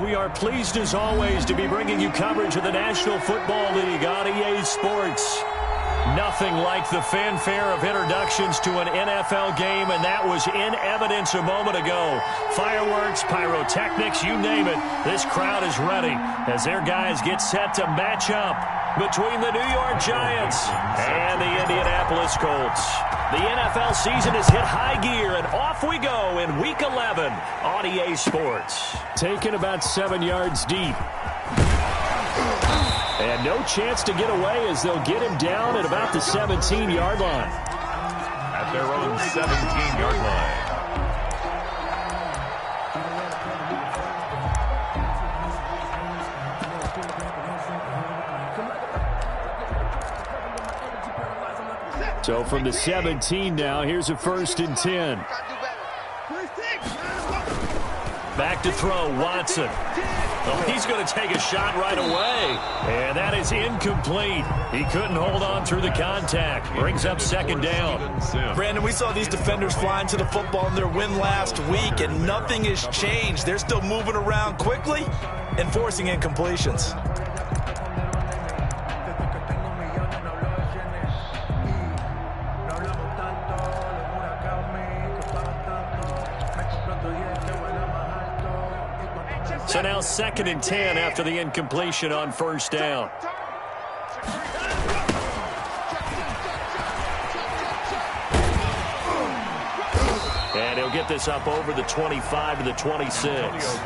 We are pleased as always to be bringing you coverage of the National Football League on EA Sports. Nothing like the fanfare of introductions to an NFL game, and that was in evidence a moment ago. Fireworks, pyrotechnics, you name it. This crowd is ready as their guys get set to match up between the New York Giants and the Indianapolis Colts. The NFL season has hit high gear, and off we go in Week 11 on EA Sports. Taken about 7 yards deep. And no chance to get away as they'll get him down at about the 17-yard line. At their own 17-yard line. So from the 17 now, here's a 1st and 10. Back to throw, Watson. Oh, he's going to take a shot right away. And that is incomplete. He couldn't hold on through the contact. Brings up 2nd down. Brandon, we saw these defenders flying to the football in their win last week, and nothing has changed. They're still moving around quickly and forcing incompletions. So now 2nd and 10 after the incompletion on 1st down. And he'll get this up over the 25 to the 26.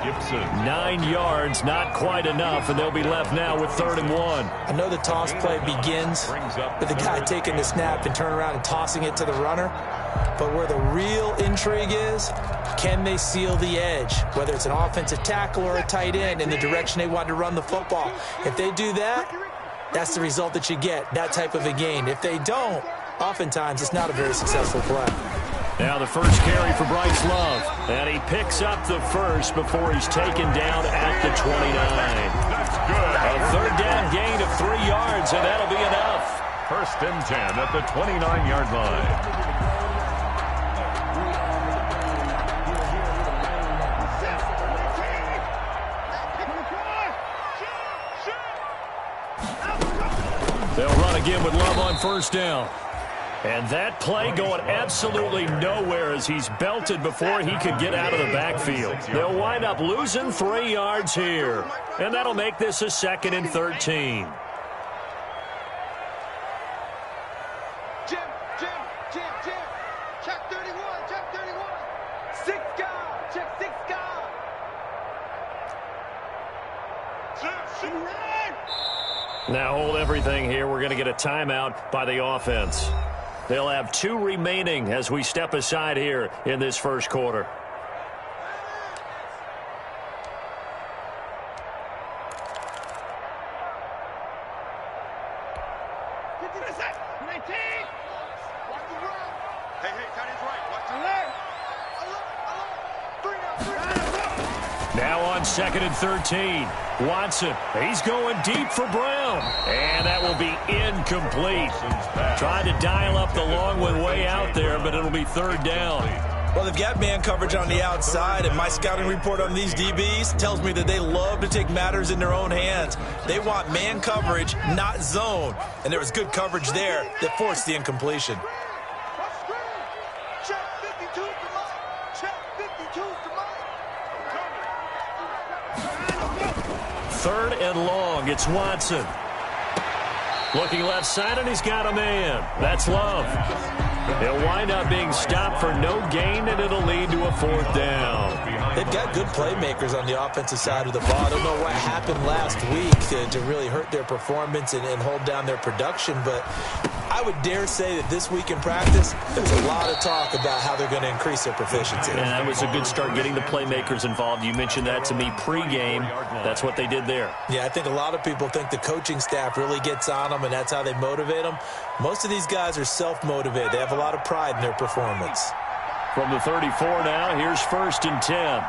9 yards, not quite enough, and they'll be left now with 3rd and 1. I know the toss play begins with the guy taking the snap and turning around and tossing it to the runner. But where the real intrigue is, can they seal the edge, whether it's an offensive tackle or a tight end, in the direction they want to run the football? If they do that, that's the result that you get, that type of a gain. If they don't, oftentimes it's not a very successful play. Now the first carry for Bryce Love, and he picks up the first before he's taken down at the 29. A 3rd down gain of 3 yards, and that'll be enough. 1st and 10 at the 29-yard line. They'll run again with Love on 1st down. And that play going absolutely nowhere as he's belted before he could get out of the backfield. They'll wind up losing 3 yards here. And that'll make this a 2nd and 13. Jim. Check 31. Six guard. Check 6 guard. Now hold everything here. We're going to get a timeout by the offense. They'll have 2 remaining as we step aside here in this 1st quarter. Now on 2nd and 13. Watson, he's going deep for Brown. And that will be incomplete. Tried to dial up the long one way out there, but it'll be 3rd down. Well, they've got man coverage on the outside, and my scouting report on these DBs tells me that they love to take matters in their own hands. They want man coverage, not zone. And there was good coverage there that forced the incompletion. 3rd and long. It's Watson. Looking left side, and he's got a man. That's Love. He'll wind up being stopped for no gain, and it'll lead to a 4th down. They've got good playmakers on the offensive side of the ball. I don't know what happened last week to really hurt their performance and hold down their production, but I would dare say that this week in practice, there's a lot of talk about how they're going to increase their proficiency. And that was a good start getting the playmakers involved. You mentioned that to me pregame. That's what they did there. Yeah, I think a lot of people think the coaching staff really gets on them, and that's how they motivate them. Most of these guys are self-motivated. They have a lot of pride in their performance. From the 34 now, here's 1st and 10.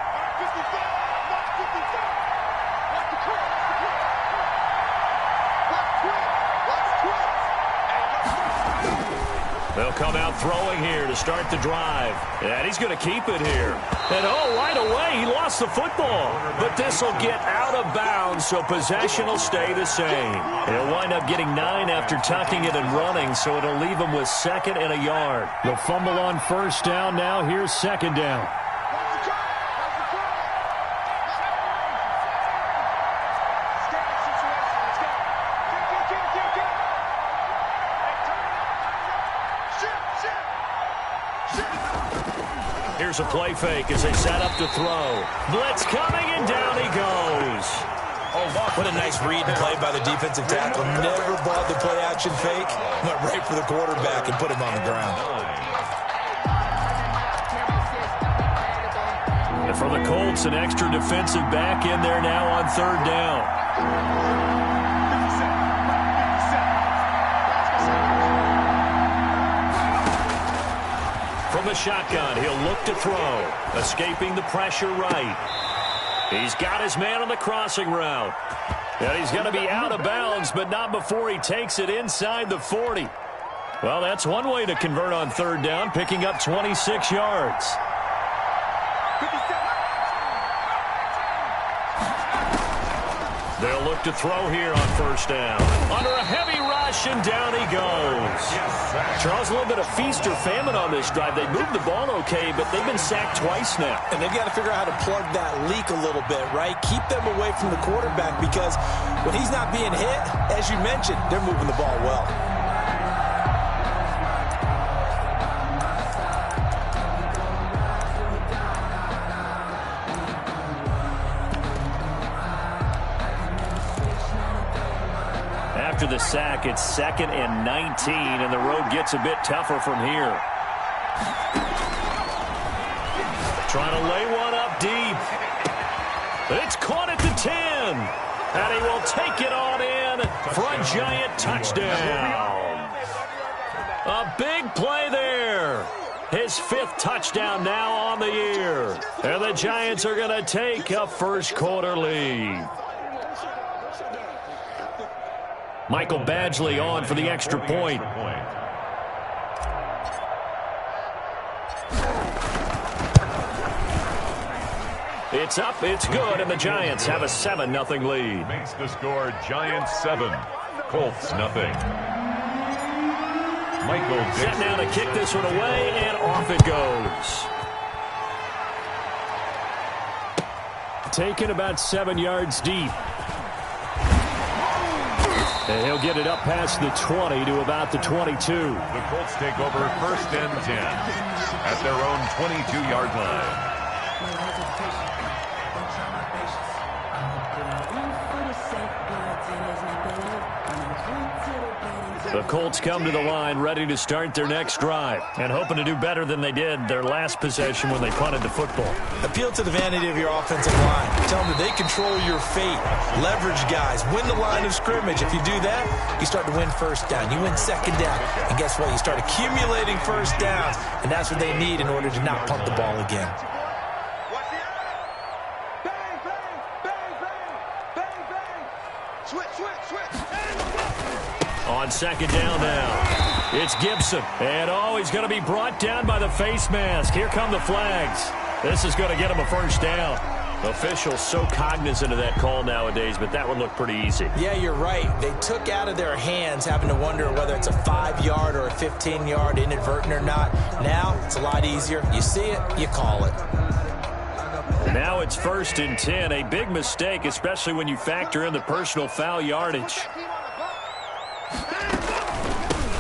They'll come out throwing here to start the drive. And he's going to keep it here. And, right away, he lost the football. But this will get out of bounds, so possession will stay the same. He'll wind up getting 9 after tucking it and running, so it'll leave him with 2nd and a yard. The fumble on 1st down now. Here's 2nd down. Here's a play fake as they set up to throw. Blitz coming, and down he goes. What a nice read and play by the defensive tackle. Never bought the play-action fake. Went right for the quarterback and put him on the ground. And for the Colts, an extra defensive back in there now on 3rd down. From the shotgun, he'll look to throw. Escaping the pressure right. He's got his man on the crossing route. And he's going to be out of bounds, but not before he takes it inside the 40. Well, that's one way to convert on 3rd down, picking up 26 yards. They'll look to throw here on 1st down. Under a heavy rush, and down he goes. Charles, a little bit of feast or famine on this drive. They moved the ball okay, but they've been sacked twice now. And they've got to figure out how to plug that leak a little bit, right? Keep them away from the quarterback, because when he's not being hit, as you mentioned, they're moving the ball well. After the sack, it's 2nd and 19, and the road gets a bit tougher from here. Trying to lay one up deep. It's caught at the 10, and he will take it on in for a giant touchdown. A big play there. His 5th touchdown now on the year. And the Giants are going to take a first-quarter lead. Michael Badgley on for the extra point. It's up, it's good, and the Giants have a 7-0 lead. Makes the score Giants 7, Colts 0. Michael Set now to kick this one away, and off it goes. Taken about 7 yards deep. And he'll get it up past the 20 to about the 22. The Colts take over 1st and 10 at their own 22-yard line. The Colts come to the line ready to start their next drive and hoping to do better than they did their last possession when they punted the football. Appeal to the vanity of your offensive line. Tell them that they control your fate. Leverage guys. Win the line of scrimmage. If you do that, you start to win 1st down. You win 2nd down. And guess what? You start accumulating 1st downs, and that's what they need in order to not punt the ball again. On 2nd down now, it's Gibson. And, he's going to be brought down by the face mask. Here come the flags. This is going to get him a 1st down. Officials so cognizant of that call nowadays, but that would look pretty easy. Yeah, you're right. They took out of their hands having to wonder whether it's a 5-yard or a 15-yard inadvertent or not. Now, it's a lot easier. You see it, you call it. Now it's 1st and 10. A big mistake, especially when you factor in the personal foul yardage.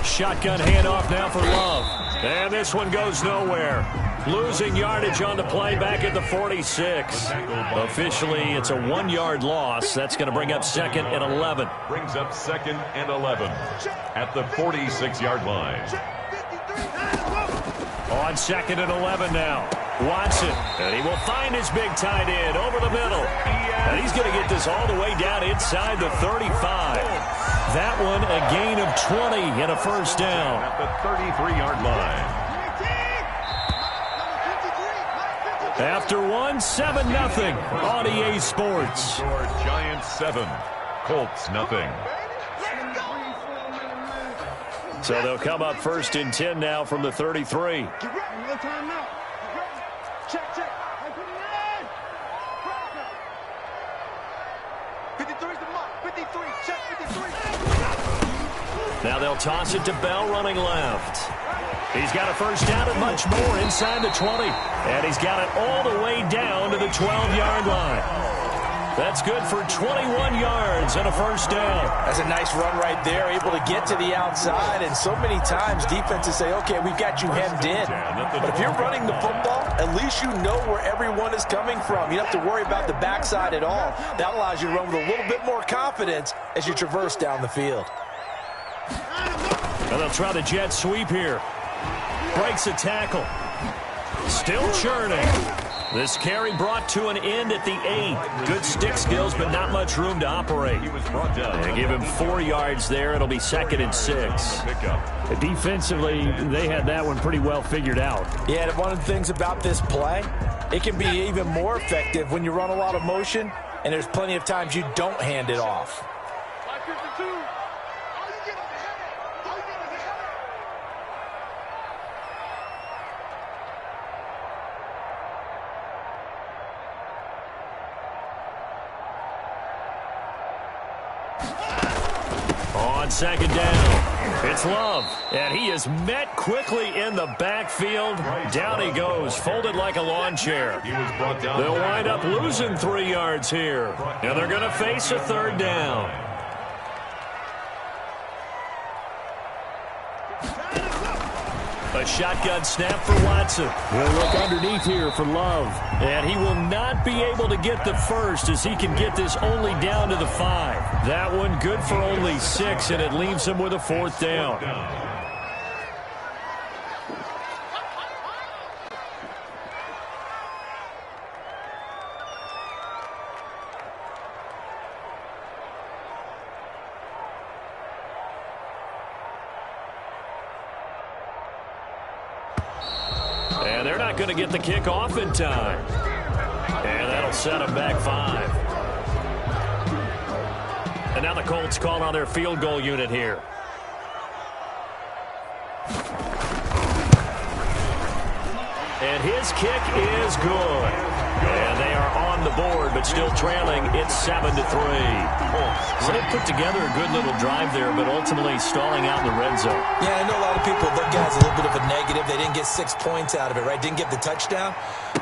Shotgun handoff now for Love. And this one goes nowhere. Losing yardage on the play back at the 46. Officially, it's a 1-yard loss. That's going to bring up 2nd and 11. Brings up 2nd and 11 at the 46-yard line. On 2nd and 11 now. Watson, and he will find his big tight end over the middle. And he's going to get this all the way down inside the 35. That one a gain of 20 and a 1st down. At the 33-yard line. After one, 7-0 on EA Sports. Score Giants 7, Colts 0. So they'll come up 1st and 10 now from the 33. Get ready. No time out. Check. 53 is the mark. 53. Check 53. Now they'll toss it to Bell running left. He's got a first down and much more inside the 20. And he's got it all the way down to the 12-yard line. That's good for 21 yards and a first down. That's a nice run right there, able to get to the outside. And so many times defenses say, okay, we've got you hemmed in. But if you're running the football, at least you know where everyone is coming from. You don't have to worry about the backside at all. That allows you to run with a little bit more confidence as you traverse down the field. And they'll try the jet sweep here. Breaks a tackle. Still churning. This carry brought to an end at the 8. Good stick skills, but not much room to operate. They give him 4 yards there. It'll be 2nd and 6. Defensively, they had that one pretty well figured out. Yeah, and one of the things about this play, it can be even more effective when you run a lot of motion, and there's plenty of times you don't hand it off. On 2nd down, it's Love, and he is met quickly in the backfield. Down he goes, folded like a lawn chair. They'll wind up losing 3 yards here, and they're going to face a 3rd down. A shotgun snap for Watson. We'll look underneath here for Love. And he will not be able to get the first as he can get this only down to the 5. That one good for only 6, and it leaves him with a 4th down. And they're not going to get the kick off in time. And that'll set them back 5. And now the Colts call on their field goal unit here. And his kick is good. And they are on the board, but still trailing. It's 7-3. So they put together a good little drive there, but ultimately stalling out in the red zone. Yeah, I know a lot of people look at it as a little bit of a negative. They didn't get 6 points out of it, right? Didn't get the touchdown.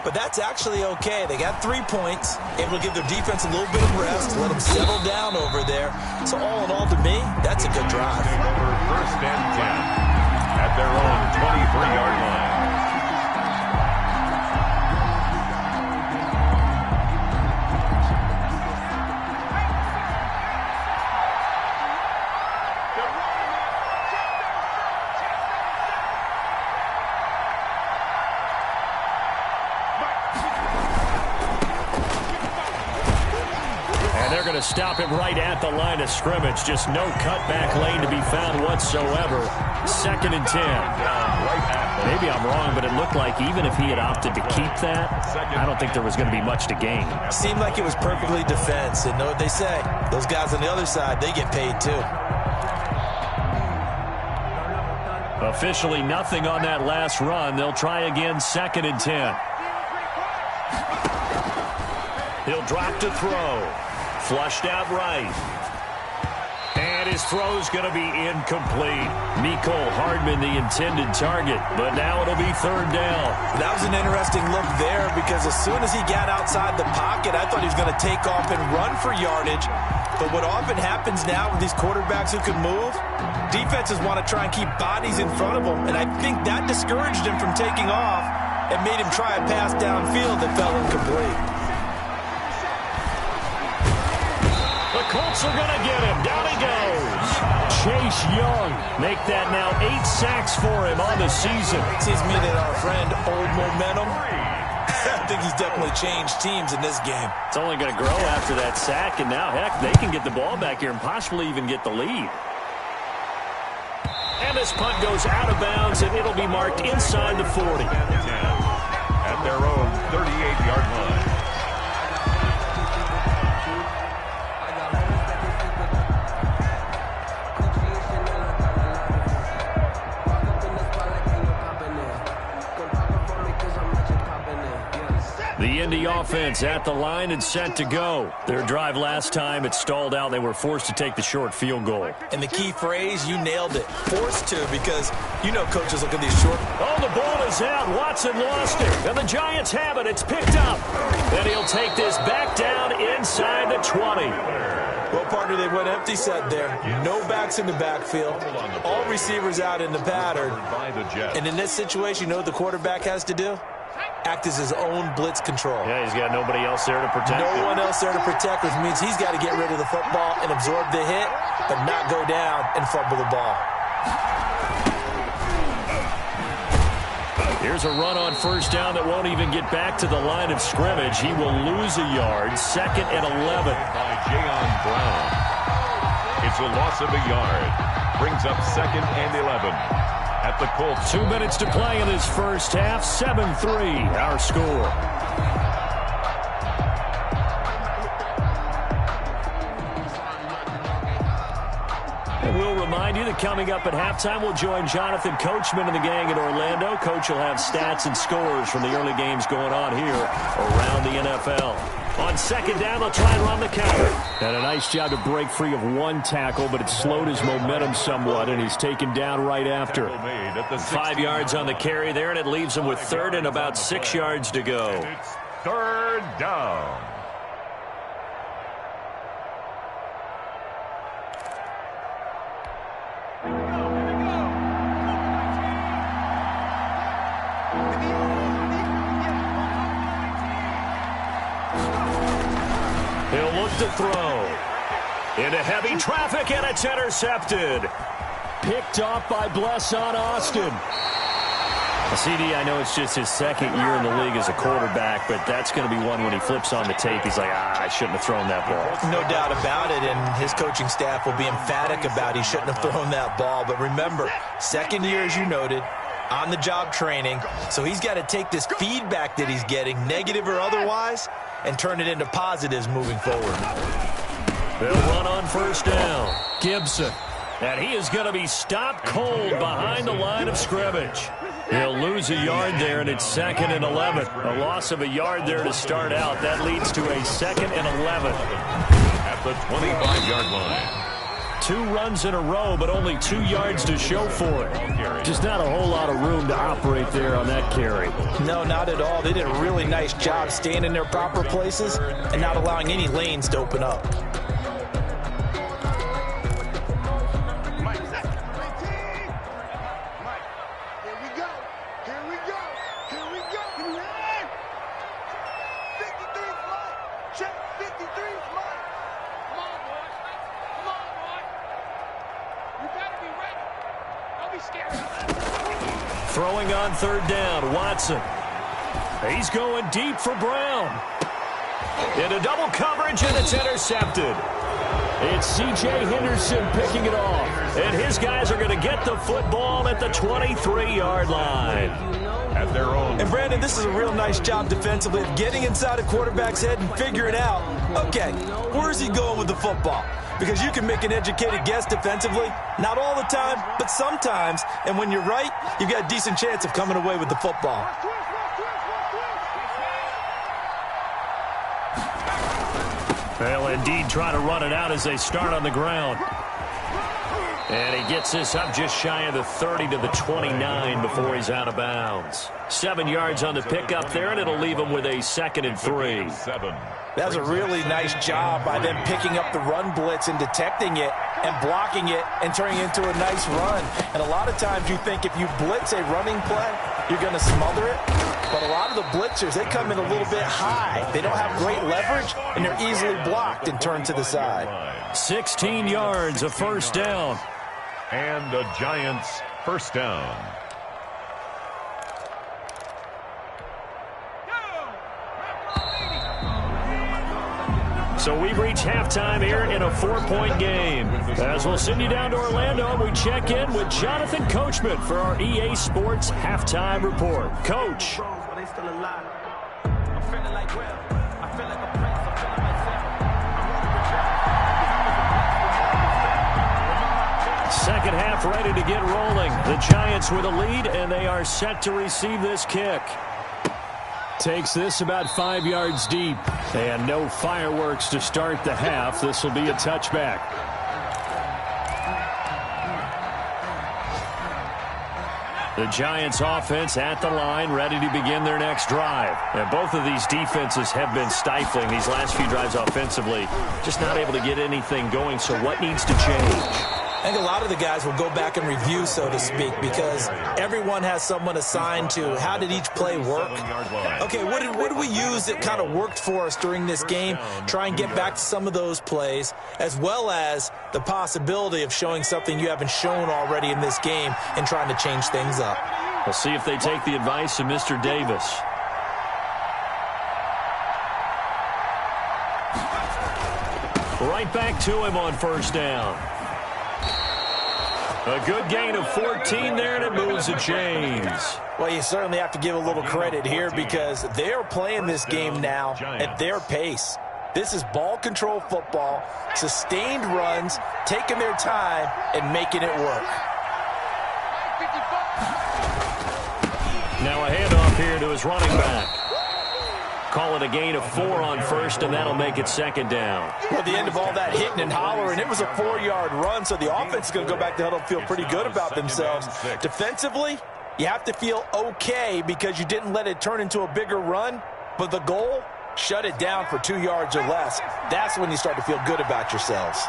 But that's actually okay. They got 3 points, able to give their defense a little bit of rest, let them settle down over there. So all in all, to me, that's a good drive. Over 1st and 10 at their own 23-yard line. To stop him right at the line of scrimmage. Just no cutback lane to be found whatsoever. 2nd and 10. Maybe I'm wrong, but it looked like even if he had opted to keep that, I don't think there was going to be much to gain. Seemed like it was perfectly defense. And know what they say? Those guys on the other side, they get paid too. Officially nothing on that last run. They'll try again 2nd and 10. He'll drop to throw. Flushed out right. And his throw's going to be incomplete. Mecole Hardman, the intended target. But now it'll be 3rd down. That was an interesting look there because as soon as he got outside the pocket, I thought he was going to take off and run for yardage. But what often happens now with these quarterbacks who can move, defenses want to try and keep bodies in front of them. And I think that discouraged him from taking off and made him try a pass downfield that fell incomplete. The Colts are going to get him. Down he goes. Chase Young make that now 8 sacks for him on the season. Seems to me that our friend Old Momentum, I think he's definitely changed teams in this game. It's only going to grow after that sack, and now, heck, they can get the ball back here and possibly even get the lead. And this punt goes out of bounds, and it'll be marked inside the 40. At their own 38-yard line. the offense at the line and set to go. Their drive last time, it stalled out. They were forced to take the short field goal. And the key phrase, you nailed it. Forced to, because you know coaches look at these short. Oh, the ball is out. Watson lost it. And the Giants have it. It's picked up. And he'll take this back down inside the 20. Well, partner, they went empty set there. No backs in the backfield. All receivers out in the pattern. And in this situation, you know what the quarterback has to do? Act as his own blitz control. Yeah, he's got nobody else there to protect him. No one else there to protect, which means he's got to get rid of the football and absorb the hit, but not go down and fumble the ball. Here's a run on first down that won't even get back to the line of scrimmage. He will lose a yard. 2nd and 11. By Jayon Brown. It's a loss of a yard. Brings up 2nd and 11. At the Colts. 2 minutes to play in this first half. 7-3, our score. And we'll remind you that coming up at halftime, we'll join Jonathan Coachman and the gang in Orlando. Coach will have stats and scores from the early games going on here around the NFL. On 2nd down, they'll try and run the counter. And a nice job to break free of one tackle, but it slowed his momentum somewhat, and he's taken down right after. 5 yards on the carry there, and it leaves him with 3rd and about 6 yards to go. It's 3rd down. He'll look to throw. Into heavy traffic, and it's intercepted. Picked off by Blesson Austin. CD, I know it's just his 2nd year in the league as a quarterback, but that's going to be one when he flips on the tape. He's like, I shouldn't have thrown that ball. No doubt about it, and his coaching staff will be emphatic about he shouldn't have thrown that ball. But remember, 2nd year, as you noted, on-the-job training, so he's got to take this feedback that he's getting, negative or otherwise, and turn it into positives moving forward. They'll run on first down. Gibson. And he is going to be stopped cold behind the line of scrimmage. He'll lose a yard there, and it's 2nd and 11. A loss of a yard there to start out. That leads to a 2nd and 11. At the 25-yard line. 2 runs in a row, but only 2 yards to show for it. Just not a whole lot of room to operate there on that carry. No, not at all. They did a really nice job staying in their proper places and not allowing any lanes to open up. Throwing on 3rd down, Watson. He's going deep for Brown. Into double coverage, and it's intercepted. It's C.J. Henderson picking it off. And his guys are going to get the football at the 23-yard line. At their own. And, Brandon, this is a real nice job defensively of getting inside a quarterback's head and figuring out, okay, where's he going with the football? Because you can make an educated guess defensively. Not all the time, but sometimes. And when you're right, you've got a decent chance of coming away with the football. They'll indeed try to run it out as they start on the ground. And he gets this up just shy of the 30 to the 29 before he's out of bounds. 7 yards on the pickup there, and it'll leave him with a 2nd and 3. That's a really nice job by them picking up the run blitz and detecting it and blocking it and turning it into a nice run. And a lot of times you think if you blitz a running play, you're going to smother it. But a lot of the blitzers, they come in a little bit high. They don't have great leverage, and they're easily blocked and turned to the side. 16 yards, a first down. And the Giants first down. So we've reached halftime here in a 4-point game. As we'll send you down to Orlando, we check in with Jonathan Coachman for our EA Sports Halftime Report. Coach. Second half ready to get rolling. The Giants with a lead, and they are set to receive this kick. takes this about 5 yards deep. And no fireworks to start the half. This will be a touchback. The Giants offense at the line, ready to begin their next drive. And both of these defenses have been stifling these last few drives offensively. Just not able to get anything going, so what needs to change? I think a lot of the guys will go back and review, so to speak, because everyone has someone assigned to how did each play work. Okay, what did we use that kind of worked for us during this game? Try and get back to some of those plays, as well as the possibility of showing something you haven't shown already in this game and trying to change things up. We'll see if they take the advice of Mr. Davis. Right back to him on first down. A good gain of 14 there, and it moves the chains. Well, you certainly have to give a little credit here because they're playing this game now at their pace. This is ball control football, sustained runs, taking their time, and making it work. Now a handoff here to his running back. Call it a gain of 4 on first, and that'll make it second down. Well, at the end of all that hitting and hollering, it was a 4-yard run, so the offense is going to go back to huddle and feel pretty good about themselves. Defensively, you have to feel okay because you didn't let it turn into a bigger run, but the goal, shut it down for 2 yards or less. That's when you start to feel good about yourselves.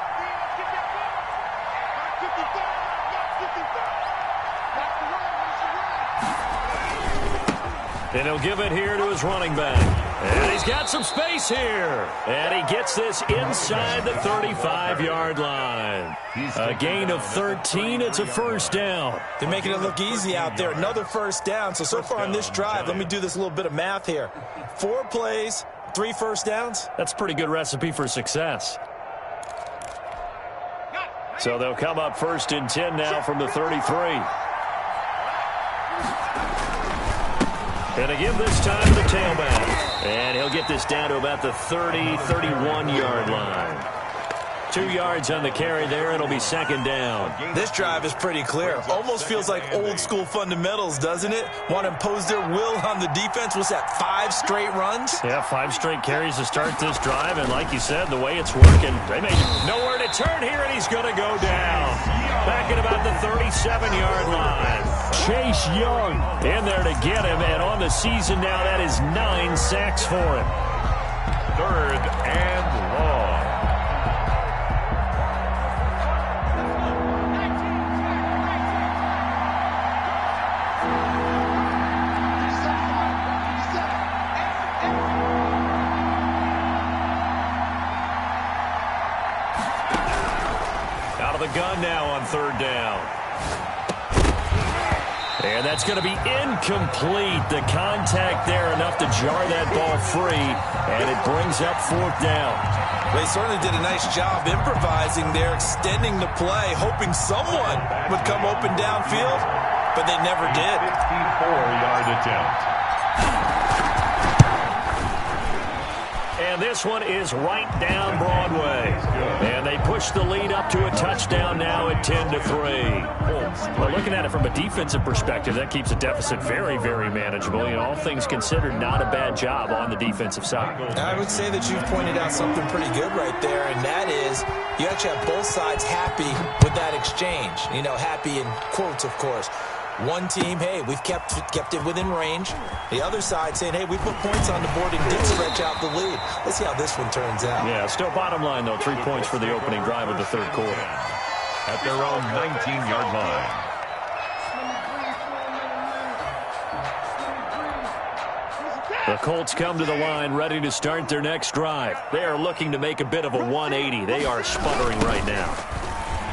And he'll give it here to his running back. And he's got some space here. And he gets this inside the 35-yard line. A gain of 13. It's a first down. They're making it look easy out there. Another first down. So far on this drive, let me do this little bit of math here. 4 plays, 3 first downs. That's a pretty good recipe for success. So they'll come up first and 10 now from the 33. And again this time to the tailback. And he'll get this down to about the 30, 31-yard line. 2 yards on the carry there. It'll be second down. This drive is pretty clear. Almost feels like old-school fundamentals, doesn't it? Want to impose their will on the defense. What's that, 5 straight runs? Yeah, 5 straight carries to start this drive. And like you said, the way it's working, they may nowhere to turn here, and he's going to go down. Back at about the 37-yard line. Chase Young in there to get him. And on the season now, that is 9 sacks for him. 3rd and long. Out of the gun now on 3rd down. And that's going to be incomplete. The contact there enough to jar that ball free, and it brings up 4th down. They certainly did a nice job improvising there, extending the play, hoping someone would come open downfield, but they never did. 54-yard attempt. And this one is right down Broadway. And they push the lead up to a touchdown now at 10-3. Well, looking at it from a defensive perspective, that keeps the deficit very, very manageable. You know, all things considered, not a bad job on the defensive side. I would say that you've pointed out something pretty good right there, and that is you actually have both sides happy with that exchange. You know, happy in quotes, of course. One team, hey, we've kept it within range. The other side saying, hey, we put points on the board and did stretch out the lead. Let's see how this one turns out. Yeah, still bottom line, though, 3 points for the opening drive of the 3rd quarter. At their own 19-yard line. The Colts come to the line ready to start their next drive. They are looking to make a bit of a 180. They are sputtering right now.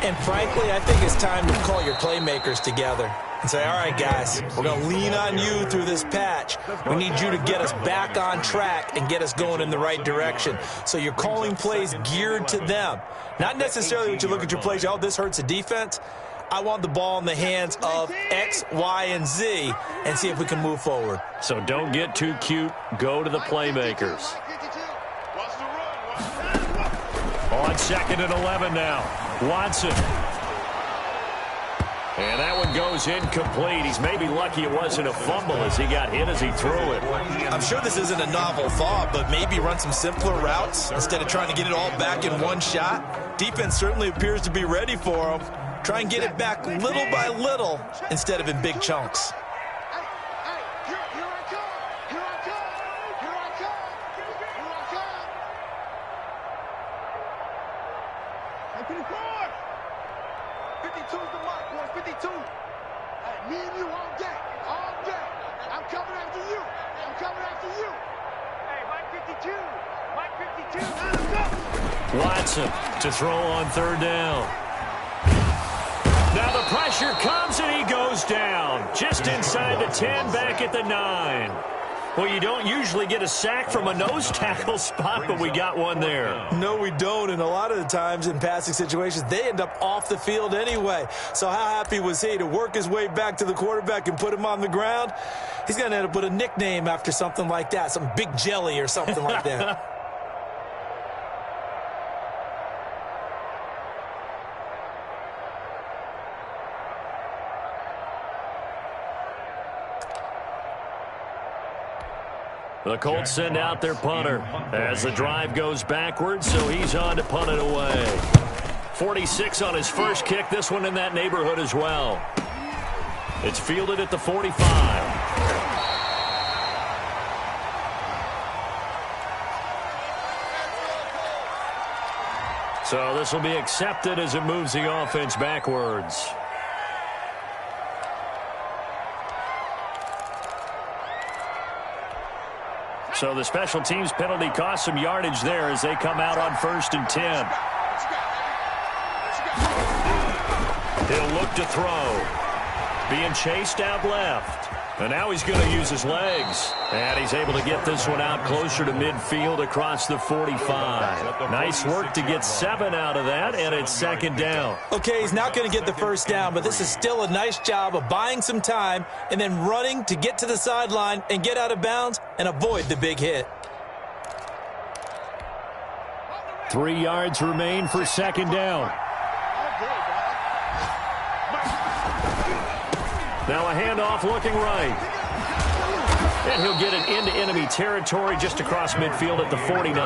And frankly, I think it's time to call your playmakers together and say, all right, guys, we're going to lean on you through this patch. We need you to get us back on track and get us going in the right direction. So you're calling plays geared to them. Not necessarily when you look at your plays, oh, this hurts the defense. I want the ball in the hands of X, Y, and Z and see if we can move forward. So don't get too cute. Go to the playmakers. On 2nd and 11 now. Watson. And that one goes incomplete. He's maybe lucky it wasn't a fumble as he got hit as he threw it. I'm sure this isn't a novel thought, but maybe run some simpler routes instead of trying to get it all back in one shot. Defense certainly appears to be ready for him. Try and get it back little by little instead of in big chunks. Watson to throw on third down. Now the pressure comes and he goes down. Just inside the 10, back at the 9. Well, you don't usually get a sack from a nose tackle spot, but we got one there. No, we don't, and a lot of the times in passing situations, they end up off the field anyway. So how happy was he to work his way back to the quarterback and put him on the ground? He's going to end up with a nickname after something like that, some Big Jelly or something like that. The Colts send out their punter as the drive goes backwards, so he's on to punt it away. 46 on his first kick, this one in that neighborhood as well. It's fielded at the 45. So this will be accepted as it moves the offense backwards. So the special teams penalty cost some yardage there as they come out on 1st and 10. He'll look to throw. Being chased out left. And now he's going to use his legs. And he's able to get this one out closer to midfield across the 45. Nice work to get 7 out of that, and it's 2nd down. Okay, he's not going to get the first down, but this is still a nice job of buying some time and then running to get to the sideline and get out of bounds and avoid the big hit. 3 yards remain for 2nd down. Now a handoff looking right. And he'll get it into enemy territory just across midfield at the 49.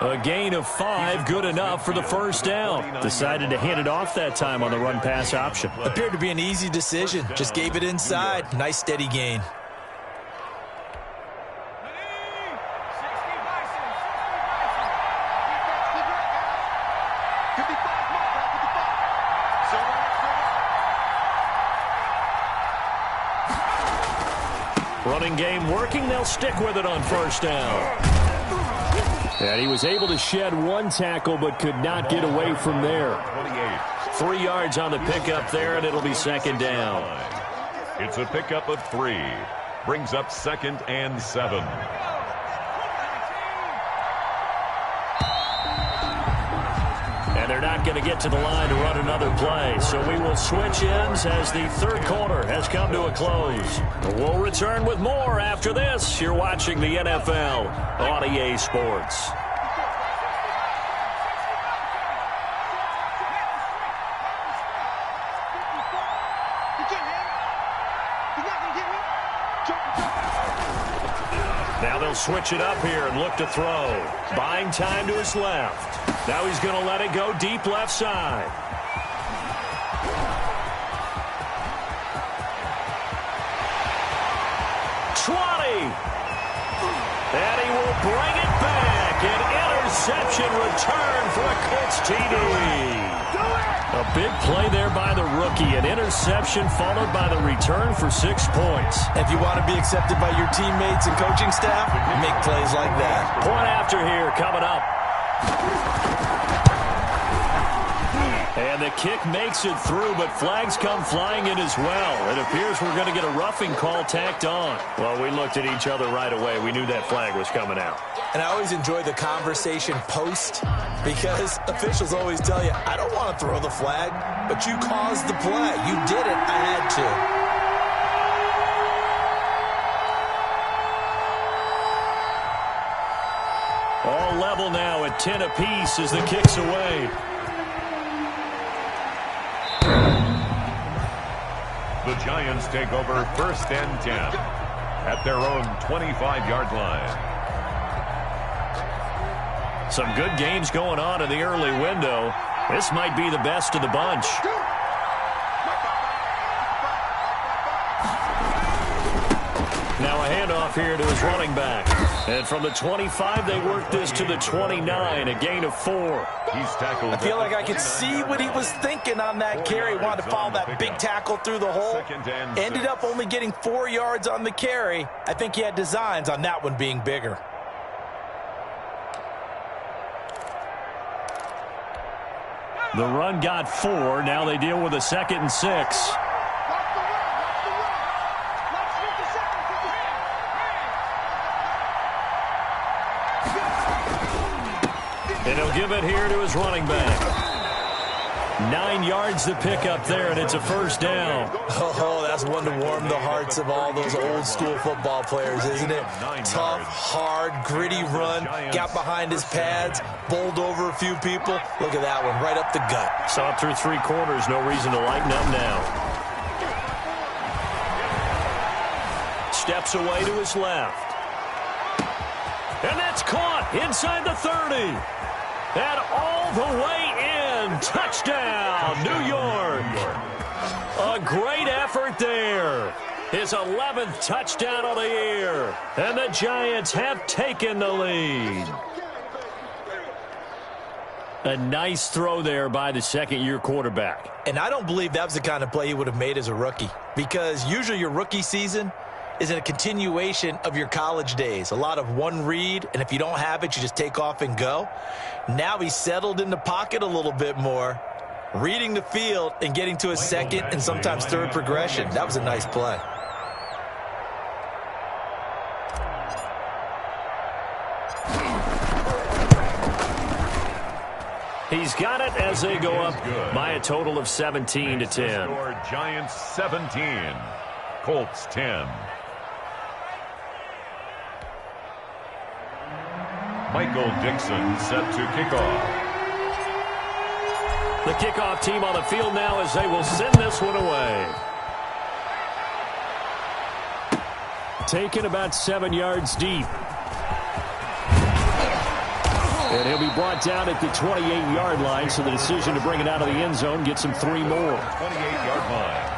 A gain of 5, good enough for the first down. Decided to hand it off that time on the run-pass option. Appeared to be an easy decision. Just gave it inside. Nice steady gain. Running game working, they'll stick with it on 1st down. And he was able to shed 1 tackle but could not get away from there. 3 yards on the pickup there, and it'll be 2nd down. It's a pickup of 3. Brings up 2nd and 7. And they're not going to get to the line to run another play. So we will switch ends as the 3rd quarter has come to a close. We'll return with more after this. You're watching the NFL on EA Sports. Now they'll switch it up here and look to throw. Buying time to his left. Now he's going to let it go deep left side. And he will bring it back. An interception return for a Colts TD. A big play there by the rookie. An interception followed by the return for 6 points. If you want to be accepted by your teammates and coaching staff, make plays like that. Point after here coming up. And the kick makes it through, but flags come flying in as well. It appears we're going to get a roughing call tacked on. Well, we looked at each other right away. We knew that flag was coming out. And I always enjoy the conversation post because officials always tell you, I don't want to throw the flag, but you caused the play. You did it. I had to. All level now at 10 apiece as the kick's away. The Giants take over 1st and 10 at their own 25-yard line. Some good games going on in the early window. This might be the best of the bunch. Now a handoff here to his running back. And from the 25, they work this to the 29, a gain of 4. He's tackled. I feel like I could see what he was thinking on that carry. Wanted to follow that big tackle through the hole. Ended up only getting 4 yards on the carry. I think he had designs on that one being bigger. The run got 4. Now they deal with a 2nd and 6. And he'll give it here to his running back. 9 yards to pick up there, and it's a 1st down. Oh, that's one to warm the hearts of all those old-school football players, isn't it? Tough, hard, gritty run. Got behind his pads, bowled over a few people. Look at that one, right up the gut. Saw it through 3 quarters. No reason to lighten up now. Steps away to his left. And that's caught inside the 30. And all the way in. Touchdown, New York. A great effort there. His 11th touchdown of the year. And the Giants have taken the lead. A nice throw there by the 2nd-year quarterback. And I don't believe that was the kind of play he would have made as a rookie. Because usually your rookie season is a continuation of your college days. A lot of one read, and if you don't have it, you just take off and go. Now he's settled in the pocket a little bit more, reading the field and getting to his 2nd and sometimes 3rd progression. That was a nice play. He's got it as they go up by a total of 17 to 10. Giants 17, Colts 10. Michael Dixon set to kick off. The kickoff team on the field now as they will send this one away. Taken about 7 yards deep. And he'll be brought down at the 28-yard line, so the decision to bring it out of the end zone gets him 3 more. 28-yard line.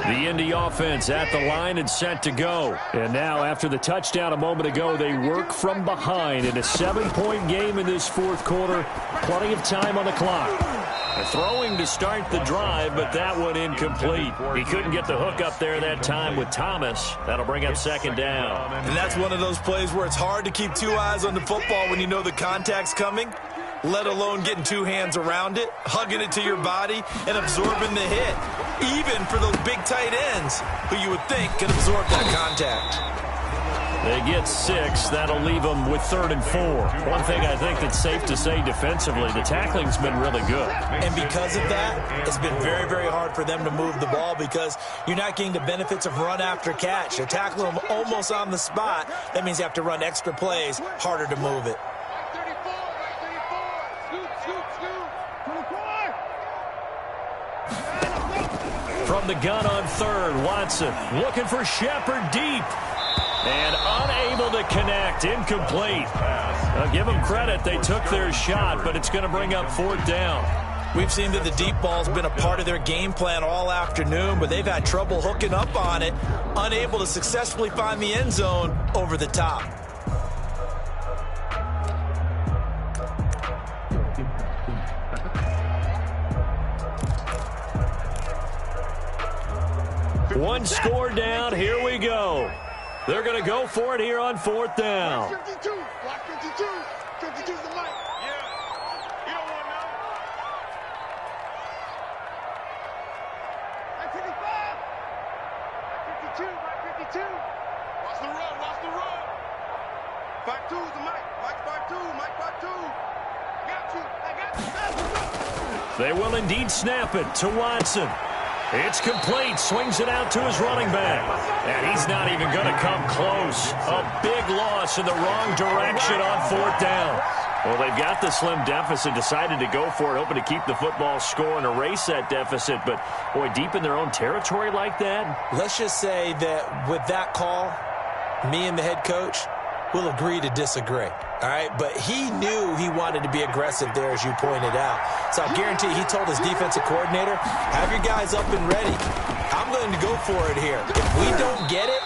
The Indy offense at the line and set to go. And now, after the touchdown a moment ago, they work from behind in a 7-point game in this 4th quarter. Plenty of time on the clock. They're throwing to start the drive, but that one incomplete. He couldn't get the hook up there that time with Thomas. That'll bring up 2nd down. And that's one of those plays where it's hard to keep 2 eyes on the football when you know the contact's coming, let alone getting 2 hands around it, hugging it to your body, and absorbing the hit. Even for those big tight ends who you would think could absorb that contact. They get 6. That'll leave them with 3rd and 4. One thing I think that's safe to say defensively, the tackling's been really good. And because of that, it's been very, very hard for them to move the ball because you're not getting the benefits of run after catch. They're tackling them almost on the spot. That means you have to run extra plays, harder to move it. From the gun on 3rd, Watson looking for Shepard deep. And unable to connect, incomplete. I'll give them credit, they took their shot, but it's going to bring up 4th down. We've seen that the deep ball's been a part of their game plan all afternoon, but they've had trouble hooking up on it, unable to successfully find the end zone over the top. One score down, here we go. They're going to go for it here on 4th down. 52, block 52. 52's the mic. Yeah. You don't want none. 55. 52, block 52. Watch the run, watch the run. 52's the mic. Mike 52, Mike 52. They will indeed snap it to Watson. It's complete. Swings it out to his running back. And he's not even going to come close. A big loss in the wrong direction on 4th down. Well, they've got the slim deficit, decided to go for it, hoping to keep the football score and erase that deficit. But, boy, deep in their own territory like that? Let's just say that with that call, me and the head coach will agree to disagree. All right, but he knew he wanted to be aggressive there, as you pointed out. So I guarantee he told his defensive coordinator, have your guys up and ready. I'm going to go for it here. If we don't get it,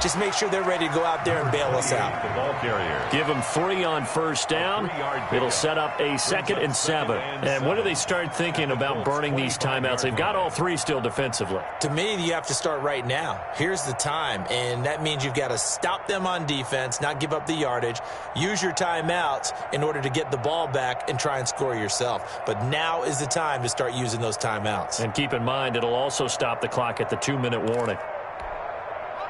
just make sure they're ready to go out there and bail us out. The ball carrier. Give them 3 on 1st down. It'll set up a 2nd and 7. And when do they start thinking about burning these timeouts? They've got all 3 still defensively. To me, you have to start right now. Here's the time, and that means you've got to stop them on defense, not give up the yardage, use your timeouts in order to get the ball back and try and score yourself. But now is the time to start using those timeouts. And keep in mind, it'll also stop the clock at the 2-minute warning.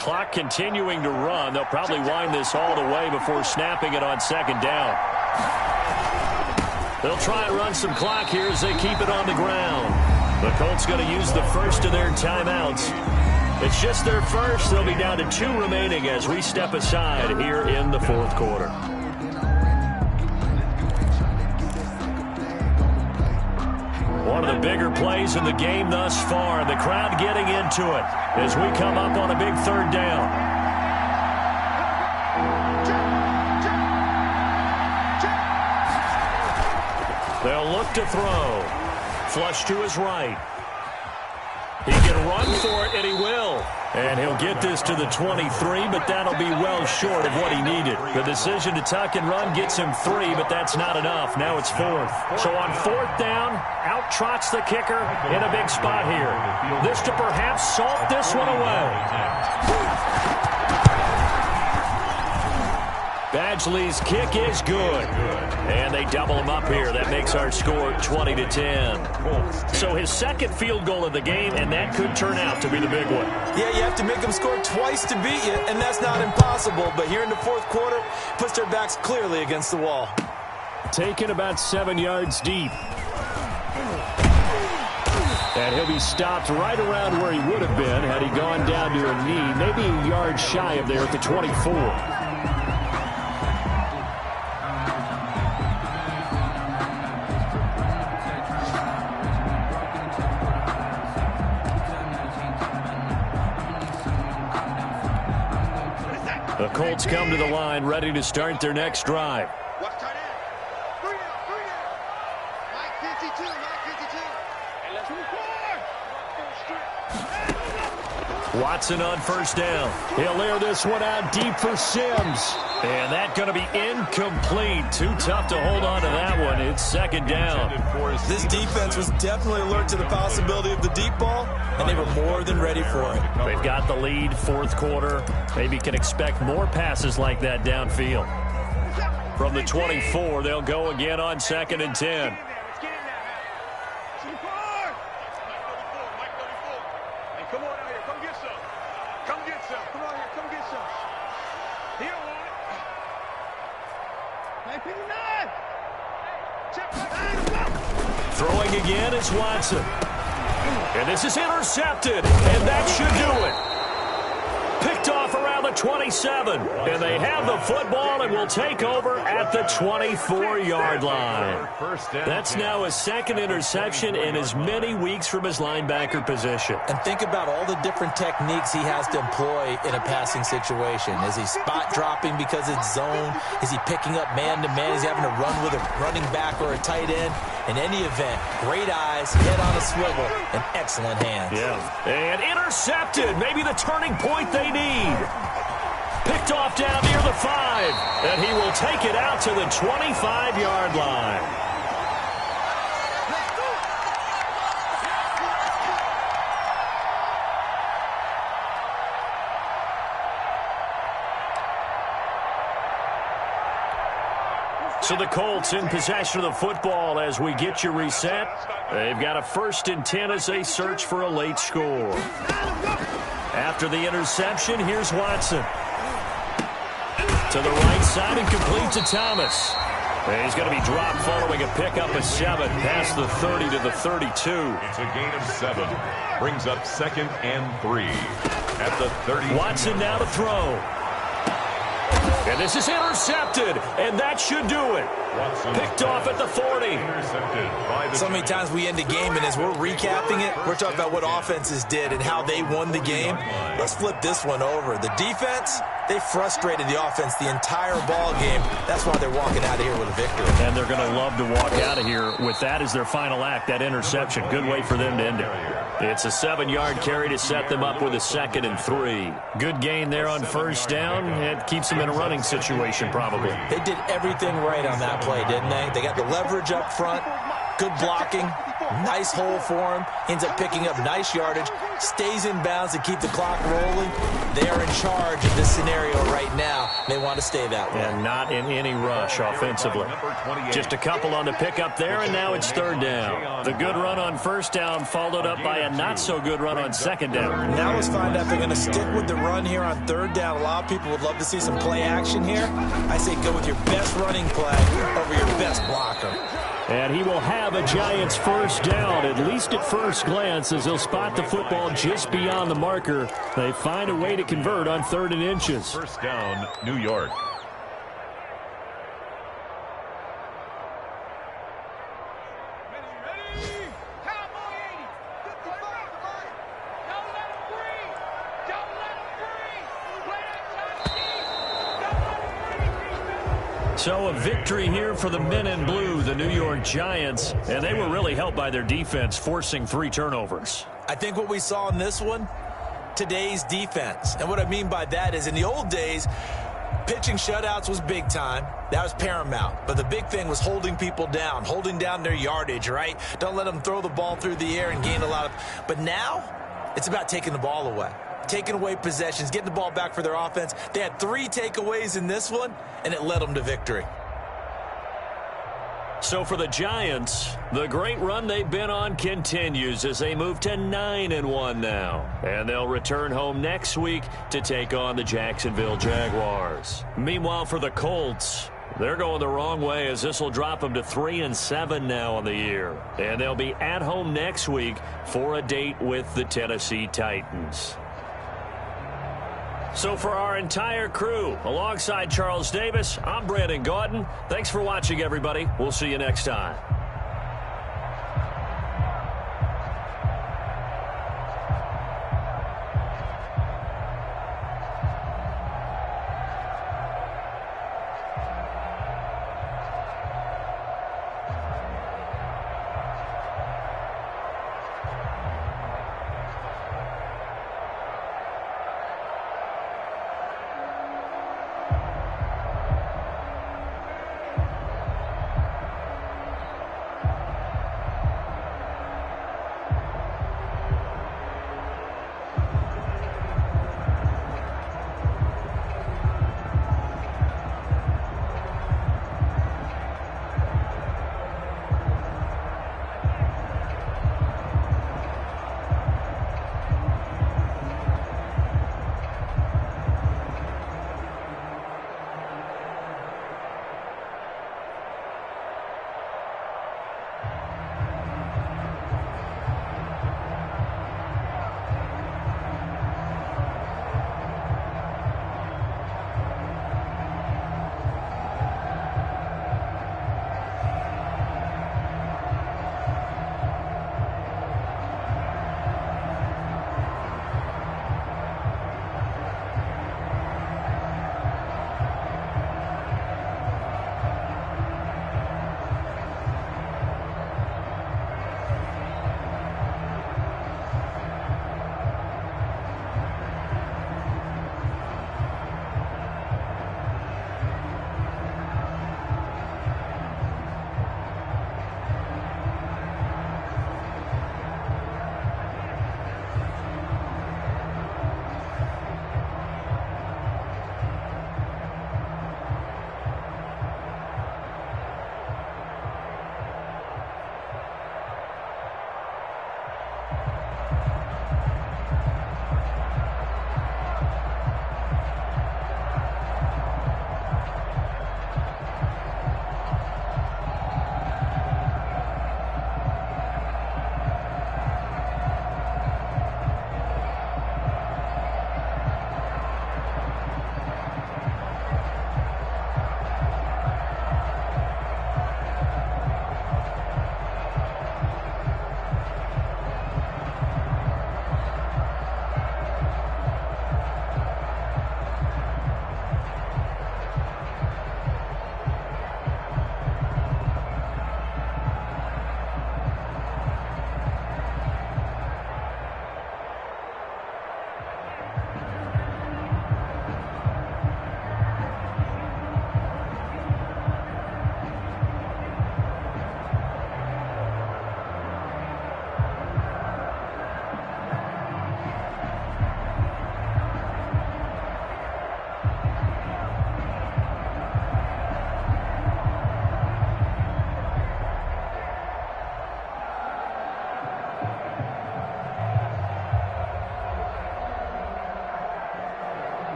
Clock continuing to run. They'll probably wind this all the way before snapping it on 2nd down. They'll try and run some clock here as they keep it on the ground. The Colts going to use the first of their timeouts. It's just their first. They'll be down to 2 remaining as we step aside here in the 4th quarter. One of the bigger plays in the game thus far, and the crowd getting into it as we come up on a big 3rd down. They'll look to throw. Flush to his right. He can run for it, and he will. And he'll get this to the 23, but that'll be well short of what he needed. The decision to tuck and run gets him 3, but that's not enough. Now it's 4th. So on 4th down, out trots the kicker in a big spot here. This to perhaps salt this one away. Badgley's kick is good. And they double him up here. That makes our score 20-10. So his 2nd field goal of the game, and that could turn out to be the big one. Yeah, you have to make them score twice to beat you, and that's not impossible. But here in the 4th quarter, puts their backs clearly against the wall. Taken about 7 yards deep. And he'll be stopped right around where he would have been had he gone down to a knee, maybe a yard shy of there at the 24. The Colts come to the line, ready to start their next drive. Watch tight end. 3 down. Mike 52, Mike 52. Hey, let's move forward. Watson on 1st down. He'll air this one out deep for Sims. And that's going to be incomplete. Too tough to hold on to that one. It's 2nd down. This defense was definitely alert to the possibility of the deep ball, and they were more than ready for it. They've got the lead, 4th quarter. Maybe can expect more passes like that downfield. From the 24, they'll go again on 2nd and 10. Throwing again is Watson. And this is intercepted, and that should do it. Picked off around the 27, and they have the football and will take over at the 24-yard line. That's now his 2nd interception in as many weeks from his linebacker position. And think about all the different techniques he has to employ in a passing situation. Is he spot dropping because it's zone? Is he picking up man-to-man? Is he having to run with a running back or a tight end? In any event, great eyes, head on a swivel, and excellent hands. Yeah. And intercepted. Maybe the turning point they need. Picked off down near the 5. And he will take it out to the 25-yard line. So the Colts in possession of the football as we get you reset. They've got a 1st and 10 as they search for a late score. After the interception, here's Watson. To the right side and complete to Thomas. He's going to be dropped following a pickup of 7 past the 30 to the 32. It's a gain of 7. Brings up 2nd and 3 at the 30. Watson now to throw. And this is intercepted, and that should do it. Picked off at the 40. So many times we end a game, and as we're recapping it, we're talking about what offenses did and how they won the game. Let's flip this one over. The defense, they frustrated the offense the entire ball game. That's why they're walking out of here with a victory. And they're going to love to walk out of here with that as their final act, that interception. Good way for them to end it. It's a 7-yard carry to set them up with a 2nd and 3. Good gain there on first down. It keeps them in a running situation probably. They did everything right on that play, didn't they? They got the leverage up front, good blocking, nice hole for him, ends up picking up nice yardage, stays in bounds to keep the clock rolling. They are in charge of this scenario right now. They want to stay that way. And not in any rush offensively. Just a couple on the pickup there, and now it's 3rd down. The good run on first down followed up by a not-so-good run on 2nd down. Now let's find out if they're going to stick with the run here on 3rd down. A lot of people would love to see some play action here. I say go with your best running play over your best blocker. And he will have a Giants first down, at least at first glance, as he'll spot the football just beyond the marker. They find a way to convert on 3rd and inches. First down, New York. So a victory here for the men in blue, the New York Giants, and they were really helped by their defense, forcing 3 turnovers. I think what we saw in this one, today's defense. And what I mean by that is in the old days, pitching shutouts was big time. That was paramount. But the big thing was holding people down, holding down their yardage, right? Don't let them throw the ball through the air and gain a lot of... But now, it's about taking the ball away. Taking away possessions, getting the ball back for their offense. They had 3 takeaways in this one, and it led them to victory. So for the Giants, the great run they've been on continues as they move to 9-1 now. And they'll return home next week to take on the Jacksonville Jaguars. Meanwhile, for the Colts, they're going the wrong way as this will drop them to 3-7 now on the year. And they'll be at home next week for a date with the Tennessee Titans. So for our entire crew, alongside Charles Davis, I'm Brandon Gaudin. Thanks for watching, everybody. We'll see you next time.